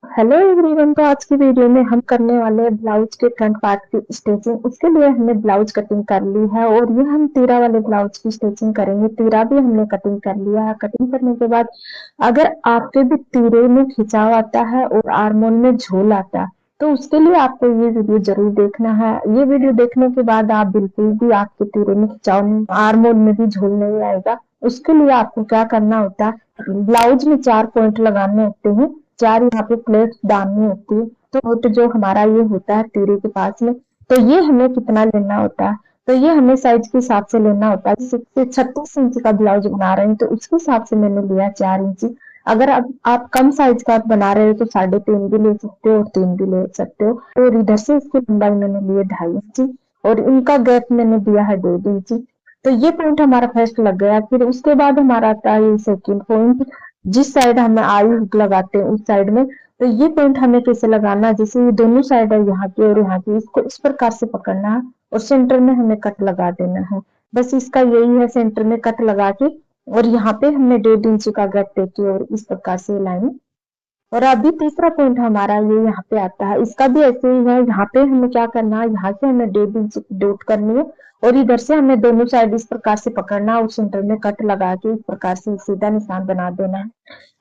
Hello everyone. तो आज की वीडियो में हम करने वाले हैं ब्लाउज के फ्रंट पार्ट की स्टिचिंग। उसके लिए हमने ब्लाउज कटिंग कर ली है और ये हम तीरा वाले ब्लाउज की स्टिचिंग करेंगे। तीरा भी हमने कटिंग कर लिया है। कटिंग करने के बाद अगर आपके भी तीरे में खिंचाव आता है और आर्मोल में झोल आता है तो उसके लिए आपको ये वीडियो जरूर देखना है। ये वीडियो देखने के बाद आप बिल्कुल भी आपके तीरे में खिंचाव नहीं, आर्मोल में भी झोल नहीं आएगा। उसके लिए आपको क्या करना होता है, ब्लाउज में 4 पॉइंट लगाने होते हैं, 4 यहाँ पे प्लेट्स डालनी होती है। तो जो हमारा ये होता है तीरे के पास में, तो ये हमें कितना लेना होता है, तो ये हमें साइज के हिसाब से लेना होता है। जैसे 36 इंच का ब्लाउज बना रहे हैं तो उसके हिसाब से मैंने लिया 4 इंच। अगर अब आप कम साइज का बना रहे हो तो 3.5 भी ले सकते हो और 3 भी ले सकते हो। और इधर से इसकी लंबाई मैंने ली है 2.5 इंच और इनका गैप मैंने दिया है 1.5 इंच। तो ये पॉइंट हमारा फर्स्ट लग गया। फिर उसके बाद हमारा आता है ये सेकंड पॉइंट, जिस साइड हमें आई हुक लगाते हैं उस साइड में। तो ये पॉइंट हमें कैसे लगाना है, जैसे ये दोनों साइड है यहाँ की और यहाँ की, इसको इस प्रकार से पकड़ना है और सेंटर में हमें कट लगा देना है। बस इसका यही है, सेंटर में कट लगा के और यहाँ पे हमने 1.5 इंच का गैप देके और इस प्रकार से लाइन। और अभी तीसरा पॉइंट हमारा ये यहाँ पे आता है, इसका भी ऐसे ही है। यहाँ पे हमें क्या करना है, यहाँ से हमें 1.5 इंच की डॉट करनी है और इधर से हमें दोनों साइड इस प्रकार से पकड़ना और सेंटर में कट लगा के इस प्रकार से सीधा निशान बना देना है।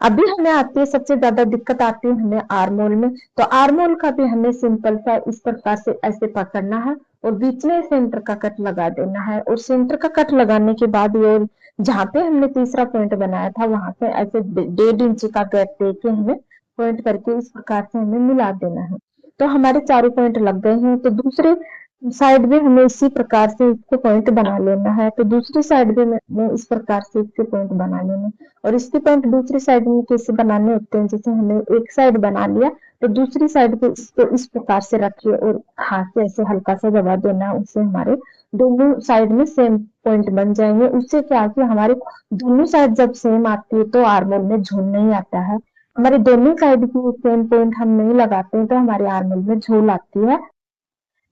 अभी हमें आती है, सबसे ज्यादा दिक्कत आती है हमें आर्मोल में। तो आर्मोल का भी हमें सिंपल सा इस प्रकार से ऐसे पकड़ना है और बीच में सेंटर का कट लगा देना है। और सेंटर का कट लगाने के बाद ये जहाँ पे हमने तीसरा पॉइंट बनाया था वहां से ऐसे 1.5 इंच का गैप देके हमें पॉइंट करके इस प्रकार से हमें मिला देना है। तो हमारे चारों पॉइंट लग गए हैं। तो दूसरे साइड भी हमें इसी प्रकार से इसको पॉइंट बना लेना है। तो दूसरी साइड भी हमें इस प्रकार से इसके पॉइंट बना लेना है। और इसके पॉइंट दूसरी साइड में कैसे बनाने होते हैं, जैसे हमने एक साइड बना लिया तो दूसरी साइड पे इसको इस प्रकार से रखिए और हाथ से ऐसे हल्का सा दबा देना है। उससे हमारे दोनों साइड में सेम पॉइंट बन जाएंगे। उससे क्या है कि हमारे दोनों साइड जब सेम आती है तो आर्मोल में झोल नहीं आता है। हमारे दोनों साइड की सेम पॉइंट हम नहीं लगाते हैं तो हमारे आर्मोल में झोल आती है।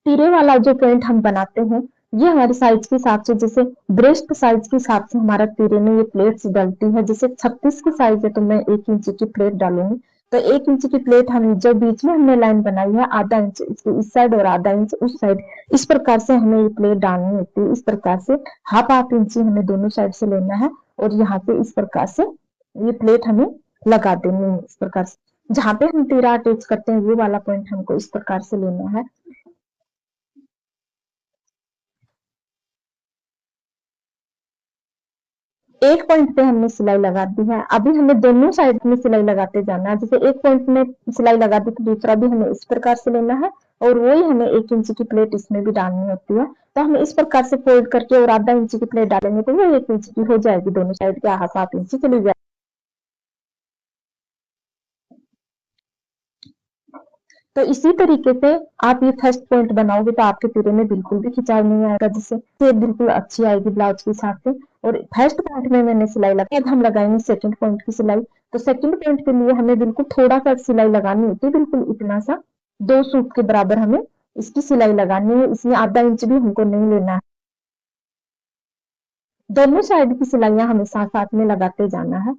तिरे वाला जो पॉइंट हम बनाते हैं ये हमारे साइज के हिसाब से, जैसे ब्रेस्ट साइज के हिसाब से हमारा तिरे में ये प्लेट्स डलती है। जैसे 36 की साइज है तो मैं 1 इंच की प्लेट डालूंगी। तो 1 इंच की प्लेट हम जो बीच में हमने लाइन बनाई है, आधा इंच इसकी इस साइड और आधा इंच उस साइड, इस प्रकार से हमें ये प्लेट डालनी होती है। इस प्रकार से हाफ हाफ इंची हमें दोनों साइड से लेना है और यहाँ पे इस प्रकार से ये प्लेट हमें लगा देनी है। इस प्रकार से जहाँ पे हम तीरा अटैच करते हैं वो वाला पॉइंट हमको इस प्रकार से लेना है। एक पॉइंट पे हमने सिलाई लगा दी है, अभी हमें दोनों साइड में सिलाई लगाते जाना है। जैसे एक पॉइंट में सिलाई लगा दी तो दूसरा भी हमें इस प्रकार से लेना है और वही हमें 1 इंच की प्लेट इसमें भी डालनी होती है। तो हम इस प्रकार से फोल्ड करके और आधा इंच की प्लेट डालेंगे तो वो 1 इंच की हो जाएगी, दोनों साइड के हाफ हाफ इंच चली जाएगी। तो इसी तरीके से आप ये फर्स्ट पॉइंट बनाओगे तो आपके तीरे में बिल्कुल भी खिंचाव नहीं आएगा, जिससे शेप बिल्कुल अच्छी आएगी ब्लाउज के हिसाब से। और फर्स्ट पॉइंट में मैंने सिलाई लगाई, अब हम लगाएंगे सेकंड पॉइंट की सिलाई। तो सेकंड पॉइंट के लिए हमें बिल्कुल थोड़ा सा सिलाई लगानी होती है, बिल्कुल इतना सा, 2 सूट के बराबर हमें इसकी सिलाई लगानी है। इसमें आधा इंच भी हमको नहीं लेना है। दोनों साइड की सिलाइयां हमें साथ साथ में लगाते जाना है।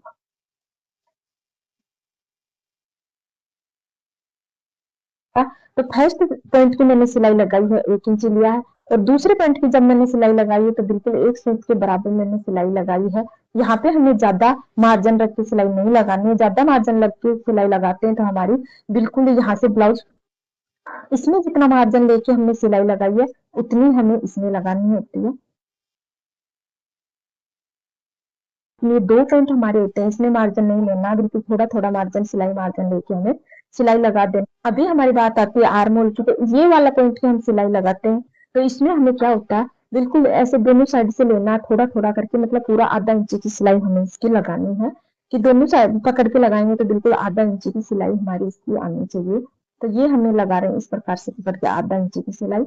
तो फर्स्ट पॉइंट की मैंने सिलाई लगाई है, 1 इंच लिया है। और दूसरे पॉइंट की जब मैंने सिलाई लगाई है तो बिल्कुल 1 सूट के बराबर मैंने सिलाई लगाई है। यहाँ पे हमें ज्यादा मार्जिन रख के सिलाई नहीं लगानी है। ज्यादा मार्जिन लग के सिलाई लगाते हैं तो हमारी बिल्कुल यहाँ से ब्लाउज, इसमें जितना मार्जिन लेके हमने सिलाई लगाई है उतनी हमें इसमें लगानी होती है। ये 2 पॉइंट हमारे होते हैं, इसमें मार्जिन नहीं लेना, बिल्कुल थोड़ा थोड़ा मार्जिन, सिलाई मार्जिन लेके हमें सिलाई लगा देना। अभी हमारी बात आती है आर्म होल की। तो ये वाला पॉइंट की हम सिलाई लगाते हैं तो इसमें हमें क्या होता है, बिल्कुल ऐसे दोनों साइड से लेना, थोड़ा थोड़ा करके, मतलब पूरा आधा इंच की सिलाई हमें इसकी लगानी है। कि दोनों साइड पकड़ के लगाएंगे तो बिल्कुल आधा इंच की सिलाई हमारी इसकी आनी चाहिए। तो ये हमें लगा रहे हैं इस प्रकार से पकड़ के आधा इंच की सिलाई।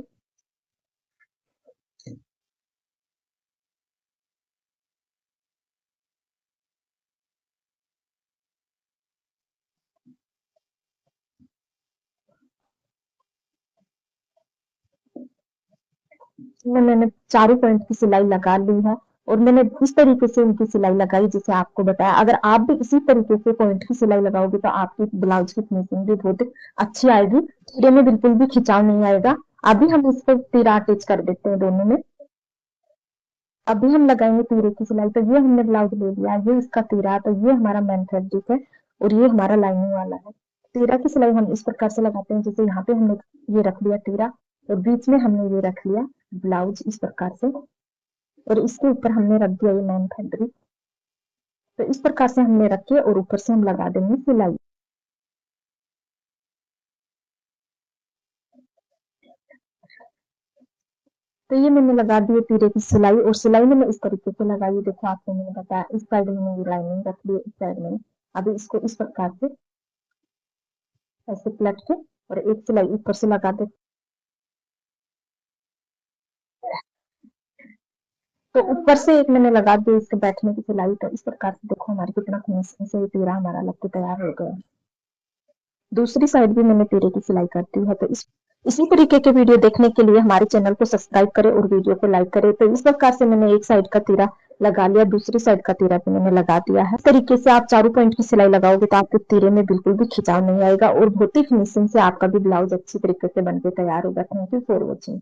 इसमें मैंने चारों पॉइंट की सिलाई लगा ली है। और मैंने इस तरीके से उनकी सिलाई लगाई जैसे आपको बताया। अगर आप भी इसी तरीके से पॉइंट की सिलाई लगाओगे तो आपकी ब्लाउज की फिनिशिंग भी बहुत अच्छी आएगी, तीरे में बिल्कुल भी खिंचाव नहीं आएगा। अभी हम इस पर तीरा अटैच कर देते हैं दोनों में। अभी हम लगाएंगे तीरे की सिलाई। तो ये हमने ब्लाउज ले लिया, ये इसका तीरा, तो ये हमारा मेन फैब्रिक है और ये हमारा लाइनिंग वाला है। तीरा की सिलाई हम इस प्रकार से लगाते हैं, जैसे यहाँ पे हमने ये रख लिया तीरा और बीच में हमने ये रख लिया ब्लाउज इस प्रकार से, और इसके ऊपर हमने रख दिया ये मेन फैब्रिक। तो इस प्रकार से हमने रखे और ऊपर से हम लगा देंगे सिलाई। तो ये मैंने लगा दिए तीरे की सिलाई, और सिलाई मैंने इस तरीके से लगाई, देखो आपको मैंने बताया इस साइड में मैंने लाइनिंग रख दी, इस साइड में। अभी इसको इस प्रकार से ऐसे पलट के और एक सिलाई ऊपर से लगा दे। तो ऊपर से एक मैंने लगा दी इसके बैठने की सिलाई। तो इस प्रकार से देखो हमारी कितना फिनिशिंग से ये तीरा हमारा लग के तैयार हो गया। दूसरी साइड भी मैंने तीरे की सिलाई कर दी है। तो इसी तरीके के वीडियो देखने के लिए हमारे चैनल को सब्सक्राइब करें और वीडियो को लाइक करें। तो इस प्रकार से मैंने एक साइड का तीरा लगा लिया, दूसरी साइड का तीरा भी मैंने लगा दिया है। इस तरीके से आप चारों पॉइंट की सिलाई लगाओगे तो आपके तीरे में बिल्कुल भी खिंचाव नहीं आएगा और बहुत ही फिनिशिंग से आपका भी ब्लाउज अच्छी तरीके से बनकर तैयार होगा। Thank you for watching.